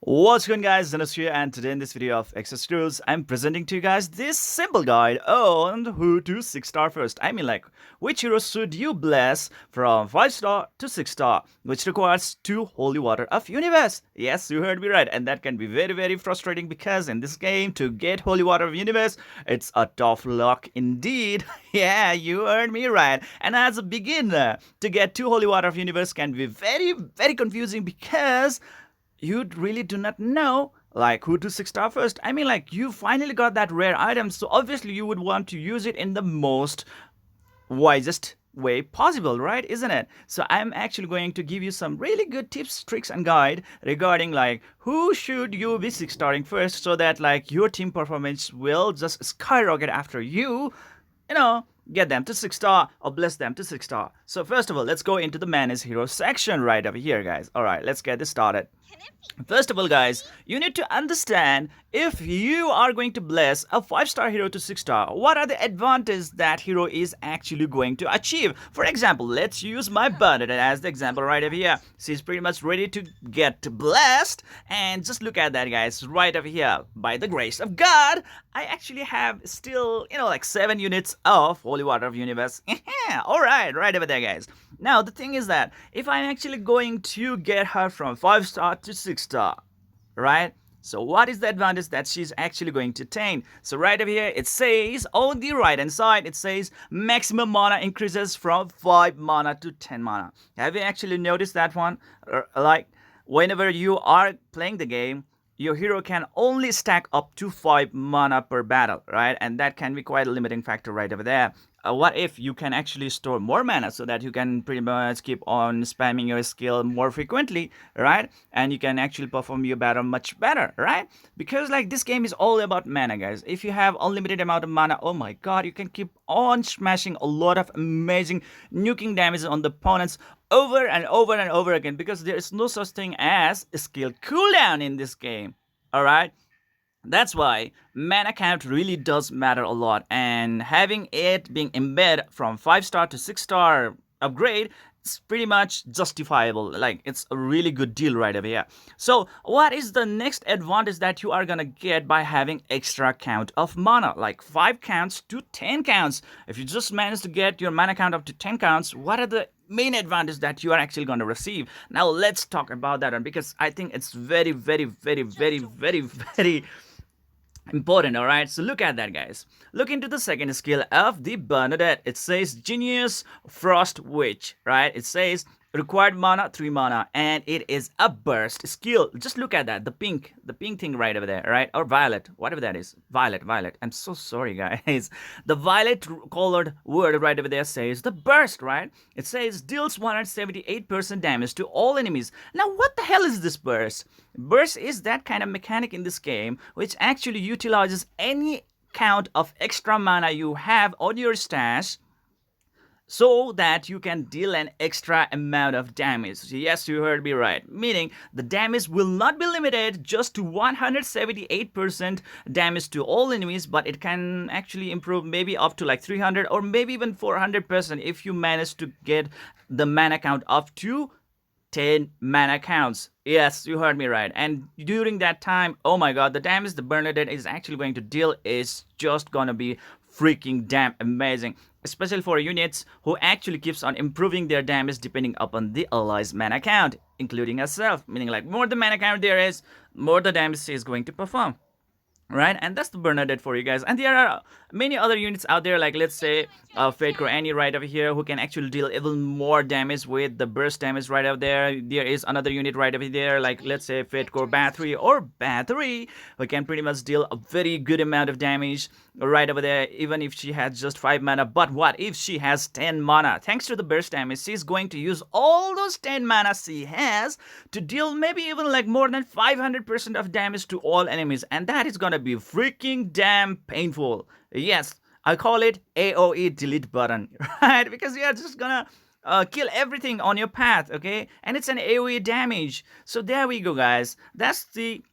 What's going guys, Zennosh here, and today in this video of Exos, I'm presenting to you guys this simple guide on who to 6-star first. I mean like, which hero should you bless from 5-star to 6-star, which requires 2 holy water of universe. Yes, you heard me right, and that can be very frustrating because in this game, to get holy water of universe, it's a tough luck indeed. Yeah, you heard me right. And as a beginner, to get 2 holy water of universe can be very confusing because you really do not know like who to 6-star first. I mean like you finally got that rare item, so obviously you would want to use it in the most wisest way possible, right? Isn't it? So I'm actually going to give you some really good tips, tricks and guide regarding like who should you be 6-starring first so that like your team performance will just skyrocket after you get them to 6-star or bless them to 6-star. So first of all, let's go into the manage hero section right over here, guys. All right, let's get this started. First of all, guys, you need to understand if you are going to bless a 5-star hero to 6-star, what are the advantages that hero is actually going to achieve. For example, let's use my Bernadette as the example right over here. She's pretty much ready to get blessed, and just look at that, guys, right over here. By the grace of God, I actually have still, like 7 units of Holy Water of Universe. Alright, right over there, guys. Now, the thing is that if I'm actually going to get her from 5-star to 6-star, right? So what is the advantage that she's actually going to attain? So right over here, it says, on the right hand side, it says maximum mana increases from 5 mana to 10 mana. Have you actually noticed that one? Like, whenever you are playing the game, your hero can only stack up to 5 mana per battle, right? And that can be quite a limiting factor right over there. What if you can actually store more mana so that you can pretty much keep on spamming your skill more frequently, right? And you can actually perform your battle much better, right? Because like this game is all about mana, guys. If you have unlimited amount of mana, oh my god, you can keep on smashing a lot of amazing nuking damage on the opponents over and over again, because there is no such thing as a skill cooldown in this game. All right. That's why mana count really does matter a lot, and having it being embedded from 5-star to 6-star upgrade is pretty much justifiable. Like, it's a really good deal right over here. So what is the next advantage that you are gonna get by having extra count of mana, like 5 counts to 10 counts? If you just manage to get your mana count up to 10 counts, what are the main advantage that you are actually going to receive? Now let's talk about that one, because I think it's very important. All right, so look at that, guys. Look into the second skill of the Bernadette. It says Genius Frost Witch, right? It says required mana 3 mana, and it is a burst skill. Just look at that, the pink thing right over there, right? Or violet, whatever that is. Violet. I'm so sorry, guys. The violet colored word right over there says the burst, right? It says deals 178% damage to all enemies. Now what the hell is this burst? Burst is that kind of mechanic in this game which actually utilizes any count of extra mana you have on your stash so that you can deal an extra amount of damage. Yes, you heard me right. Meaning the damage will not be limited just to 178% damage to all enemies, but it can actually improve maybe up to like 300 or maybe even 400% if you manage to get the mana count up to 10 mana counts. Yes, you heard me right. And during that time, oh my god, the damage the Bernadette is actually going to deal is just gonna be freaking damn amazing, especially for units who actually keeps on improving their damage depending upon the ally's mana count, including herself. Meaning like more the mana count there is, more the damage she is going to perform. Right, and that's the Bernadette for you guys. And there are many other units out there, like let's say Fate Core Annie right over here, who can actually deal even more damage with the burst damage right over there. There is another unit right over there, like let's say Fate Core Battery or Battery, who can pretty much deal a very good amount of damage right over there, even if she has just 5 mana. But what if she has 10 mana? Thanks to the burst damage, she's going to use all those 10 mana she has to deal maybe even like more than 500% of damage to all enemies, and that is gonna be freaking damn painful. Yes, I call it AoE delete button, right? Because you are just gonna kill everything on your path, okay? And it's an AoE damage. So there we go, guys. That's the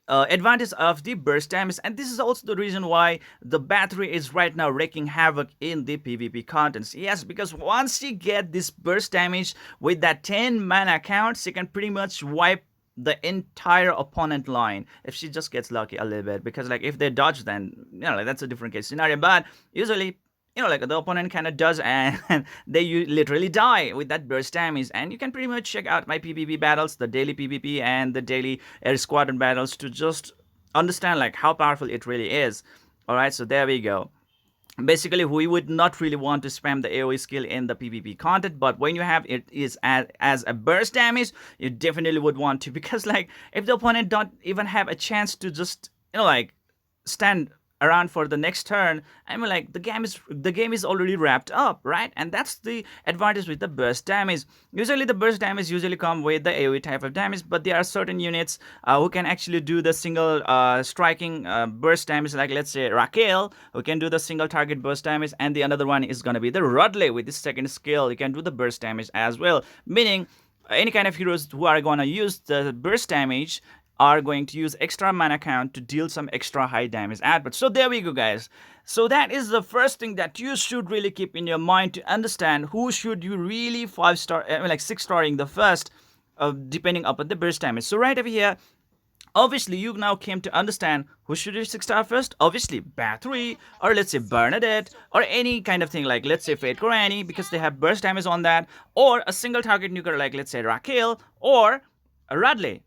advantage of the burst damage, and this is also the reason why the battery is right now wreaking havoc in the PvP contents. Yes, because once you get this burst damage with that 10 mana count, you can pretty much wipe the entire opponent line if she just gets lucky a little bit, because like if they dodge, then like that's a different case scenario. But usually, like the opponent kind of does, and they literally die with that burst damage. And you can pretty much check out my PvP battles, the daily PvP and the daily air squadron battles, to just understand like how powerful it really is. All right, so there we go. Basically, we would not really want to spam the AoE skill in the PvP content, but when you have it is as a burst damage, you definitely would want to, because like if the opponent don't even have a chance to just like stand around for the next turn, I mean like the game is already wrapped up, right? And that's the advantage with the burst damage. Usually the burst damage usually come with the AoE type of damage, but there are certain units who can actually do the single striking burst damage, like let's say Raquel, who can do the single target burst damage, and the another one is gonna be the Rudley with this second skill. You can do the burst damage as well, meaning any kind of heroes who are gonna use the burst damage are going to use extra mana count to deal some extra high damage output. So there we go, guys. So that is the first thing that you should really keep in your mind to understand who should you really 5-star, like 6-starring the first, depending upon the burst damage. So right over here, obviously you now came to understand who should you 6-star first. Obviously Bathory, or let's say Bernadette, or any kind of thing like let's say Fate Granny, because they have burst damage on that, or a single target nuker like let's say Raquel, or a Radley,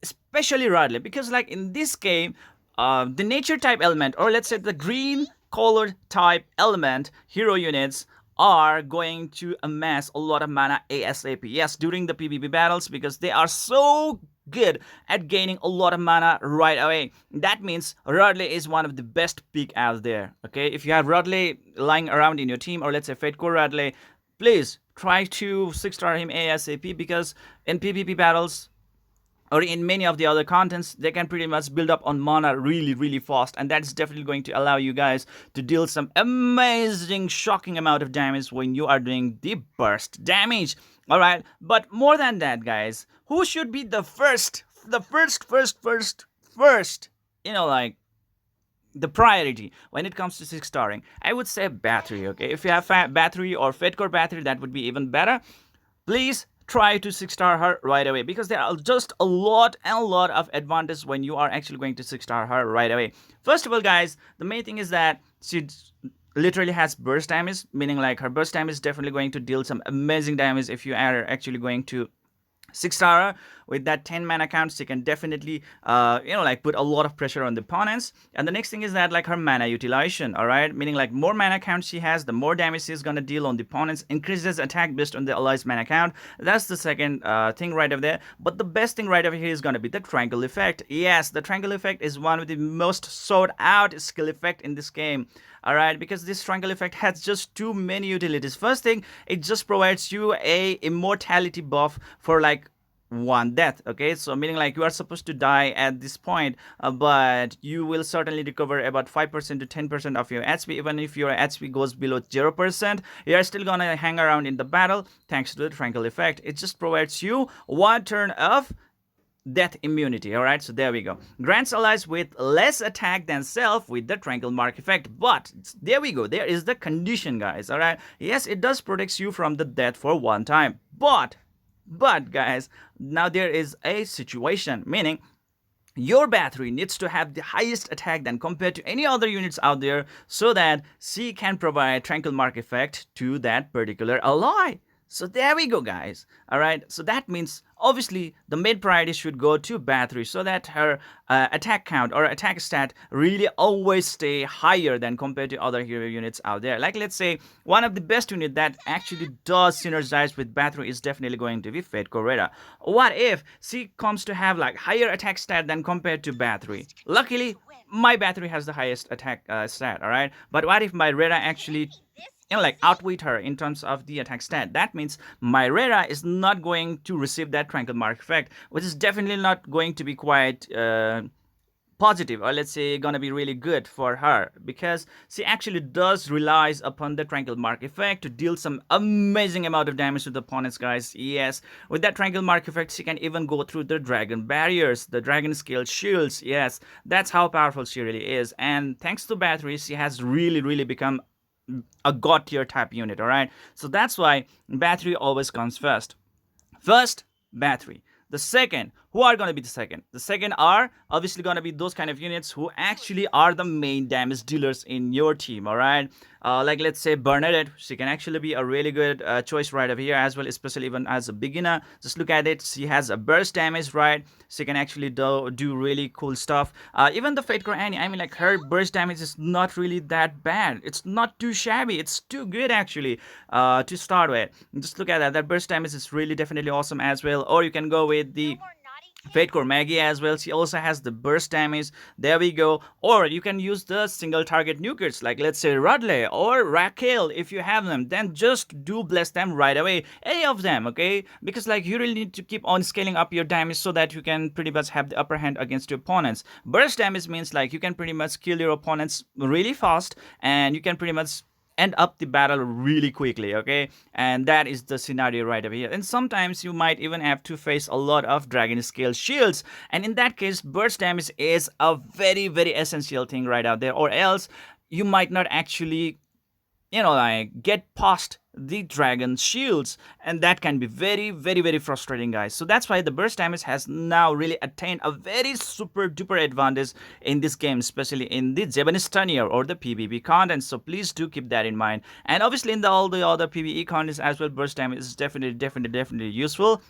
especially Radley, because like in this game, the nature type element, or let's say the green colored type element hero units, are going to amass a lot of mana ASAP. Yes, during the PvP battles, because they are so good at gaining a lot of mana right away. That means Radley is one of the best pick out there. Okay, if you have Radley lying around in your team, or let's say Fate Core Radley, please try to 6-star him ASAP, because in PvP battles or in many of the other contents, they can pretty much build up on mana really, really fast, and that's definitely going to allow you guys to deal some amazing, shocking amount of damage when you are doing the burst damage. All right, but more than that, guys, who should be the first, like the priority when it comes to 6-starring? I would say Bathory. Okay, if you have Bathory or Fedcore Bathory, that would be even better. Please try to 6-star her right away, because there are just a lot of advantages when you are actually going to 6-star her right away. First of all, guys, the main thing is that she literally has burst damage, meaning like her burst damage is definitely going to deal some amazing damage if you are actually going to 6-star with that 10 mana count. She can definitely like put a lot of pressure on the opponents. And the next thing is that like her mana utilization, all right, meaning like more mana count she has, the more damage she's gonna deal on the opponents, increases attack based on the allies mana count. That's the second thing right over there. But the best thing right over here is gonna be the triangle effect. Yes, the triangle effect is one of the most sought out skill effect in this game. All right, because this triangle effect has just too many utilities. First thing, it just provides you a immortality buff for like one death. Okay, so meaning like you are supposed to die at this point, but you will certainly recover about 5% to 10% of your HP. Even if your HP goes below 0%, you are still gonna hang around in the battle thanks to the triangle effect. It just provides you one turn of death immunity. All right, so there we go. Grants allies with less attack than self with the triangle mark effect. But there we go, there is the condition, guys. All right, yes, it does protect you from the death for one time, but guys, now there is a situation, meaning your Bathory needs to have the highest attack than compared to any other units out there, so that she can provide tranquil mark effect to that particular ally. So there we go, guys. All right, so that means obviously the main priority should go to Bathory, so that her attack count or attack stat really always stay higher than compared to other hero units out there. Like let's say one of the best unit that actually does synergize with Bathory is definitely going to be Fate Coretta. What if she comes to have like higher attack stat than compared to Bathory? Luckily, my Bathory has the highest attack stat, all right? But what if my Rera actually like outwit her in terms of the attack stat? That means my Rera is not going to receive that tranquil mark effect, which is definitely not going to be quite positive, or let's say gonna be really good for her, because she actually does relies upon the tranquil mark effect to deal some amazing amount of damage to the opponents, guys. Yes, with that tranquil mark effect, she can even go through the dragon barriers, the dragon scale shields. Yes, that's how powerful she really is. And thanks to Bathory, she has really become a god tier type unit. All right, so that's why Bathory always comes first. Bathory. The second, who are going to be the second? The second are obviously going to be those kind of units who actually are the main damage dealers in your team, all right? Like let's say Bernadette, she can actually be a really good choice right over here as well, especially even as a beginner. Just look at it, she has a burst damage, right? She can actually do really cool stuff. Even the Fate Girl Annie, I mean, like her burst damage is not really that bad. It's not too shabby. It's too good actually to start with. Just look at that. That burst damage is really definitely awesome as well. Or you can go with the Fate Core Maggie as well. She also has the burst damage. There we go. Or you can use the single target nukers like let's say Rudley or Raquel if you have them. Then just do bless them right away. Any of them, okay? Because like you really need to keep on scaling up your damage so that you can pretty much have the upper hand against your opponents. Burst damage means like you can pretty much kill your opponents really fast and you can pretty much end up the battle really quickly, okay? And that is the scenario right over here. And sometimes you might even have to face a lot of dragon scale shields, and in that case burst damage is a very essential thing right out there, or else you might not actually like get past the dragon shields, and that can be very frustrating, guys. So that's why the burst damage has now really attained a very super duper advantage in this game, especially in the Japanese Turnier or the PvP content. So please do keep that in mind. And obviously in all the other PvE contents as well, burst damage is definitely useful.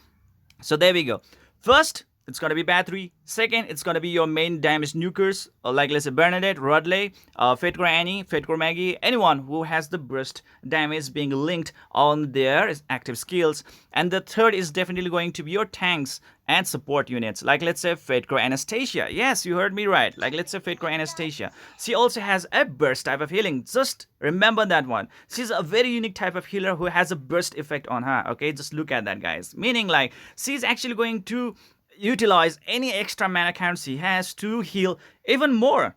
So there we go. First, it's going to be battery. Second, it's going to be your main damage nukers, like let's say Bernadette, Rodley, Fate Core Annie, Fate Core Maggie, anyone who has the burst damage being linked on their active skills. And the third is definitely going to be your tanks and support units, like let's say Fate Core Anastasia. Yes, you heard me right. Like let's say Fate Core Anastasia. She also has a burst type of healing. Just remember that one. She's a very unique type of healer who has a burst effect on her. Okay, just look at that, guys. Meaning like she's actually going to utilize any extra mana count she has to heal even more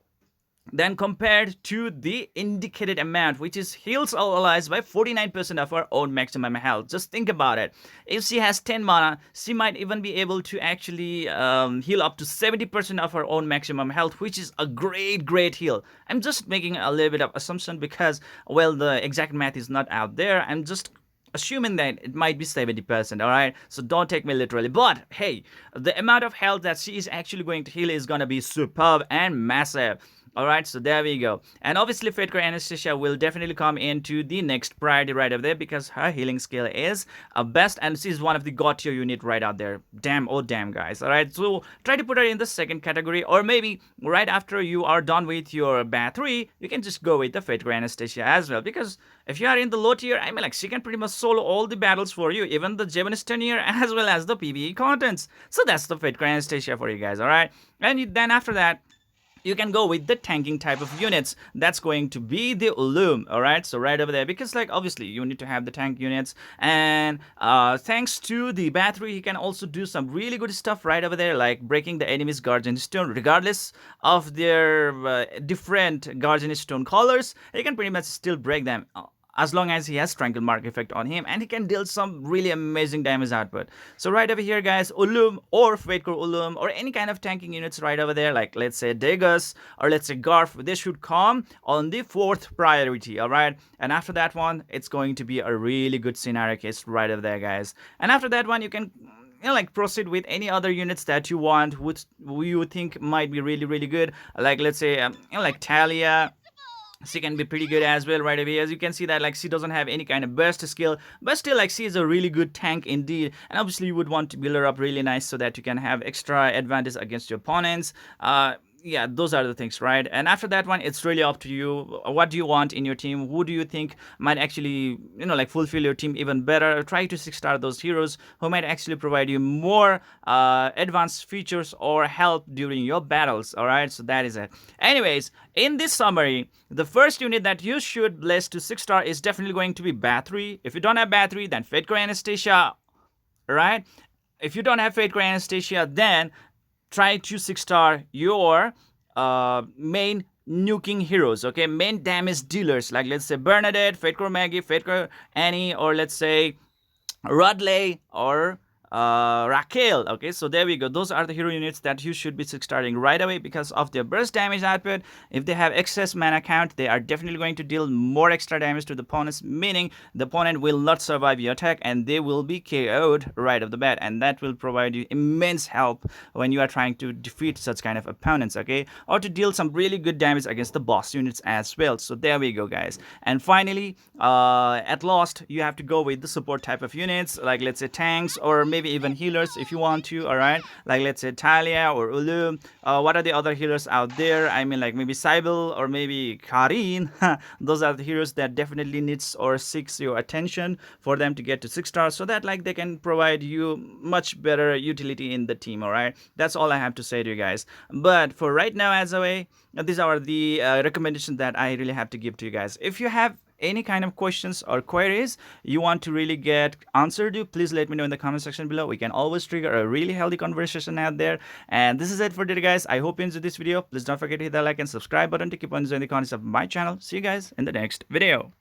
than compared to the indicated amount, which is heals all allies by 49% of her own maximum health. Just think about it. If she has 10 mana, she might even be able to actually heal up to 70% of her own maximum health, which is a great heal. I'm just making a little bit of assumption because, well, the exact math is not out there. I'm just assuming that it might be 70%, all right? So don't take me literally. But hey, the amount of health that she is actually going to heal is going to be superb and massive. Alright, so there we go. And obviously Fate Core Anastasia will definitely come into the next priority right over there because her healing skill is best, and she's one of the god tier unit right out there. Damn, oh damn, guys. Alright, so try to put her in the second category, or maybe right after you are done with your bat 3, you can just go with the Fate Core Anastasia as well, because if you are in the low tier, I mean like she can pretty much solo all the battles for you, even the Japanese Turnier as well as the PvE contents. So that's the Fate Core Anastasia for you guys, alright? And then after that, you can go with the tanking type of units. That's going to be the Ulum, alright? So right over there, because like obviously you need to have the tank units, and thanks to the battery, he can also do some really good stuff right over there, like breaking the enemy's Guardian Stone, regardless of their different Guardian Stone colors. He can pretty much still break them as long as he has Strangle Mark effect on him, and he can deal some really amazing damage output. So right over here, guys, Ulum or Fate Core Ulum or any kind of tanking units right over there, like let's say Degas or let's say Garf, they should come on the 4th priority, alright? And after that one, it's going to be a really good scenario case right over there, guys. And after that one, you can like proceed with any other units that you want, which you think might be really good, like let's say like Talia. She can be pretty good as well right away. As you can see that like she doesn't have any kind of burst skill, but still like she is a really good tank indeed. And obviously you would want to build her up really nice so that you can have extra advantage against your opponents. Yeah, those are the things, right? And after that one, it's really up to you. What do you want in your team? Who do you think might actually, like fulfill your team even better? Try to 6-star those heroes who might actually provide you more advanced features or help during your battles, all right? So that is it. Anyways, in this summary, the first unit that you should bless to 6-star is definitely going to be Battery. If you don't have Battery, then Fate Core Anastasia, right? If you don't have Fate Core Anastasia, then try to 6-star your main nuking heroes, okay? Main damage dealers, like let's say Bernadette, Fate Core Maggie, Fate Core Annie, or let's say Rudley or Raquel. Okay, so there we go. Those are the hero units that you should be 6-starring right away because of their burst damage output. If they have excess mana count, they are definitely going to deal more extra damage to the opponents, meaning the opponent will not survive your attack and they will be KO'd right off the bat, and that will provide you immense help when you are trying to defeat such kind of opponents, okay, or to deal some really good damage against the boss units as well. So there we go, guys. And finally, at last, you have to go with the support type of units, like let's say tanks or maybe even healers if you want to. All right, like let's say Talia or Ulu. What are the other healers out there? I mean, like maybe Sybil or maybe Karin. Those are the heroes that definitely needs or seeks your attention for them to get to 6 stars, so that like they can provide you much better utility in the team. All right, that's all I have to say to you guys. But for right now, as a way, these are the recommendations that I really have to give to you guys. If you have any kind of questions or queries you want to really get answered to, please let me know in the comment section below. We can always trigger a really healthy conversation out there. And this is it for today, guys. I hope you enjoyed this video. Please don't forget to hit that like and subscribe button to keep on enjoying the contents of my channel. See you guys in the next video.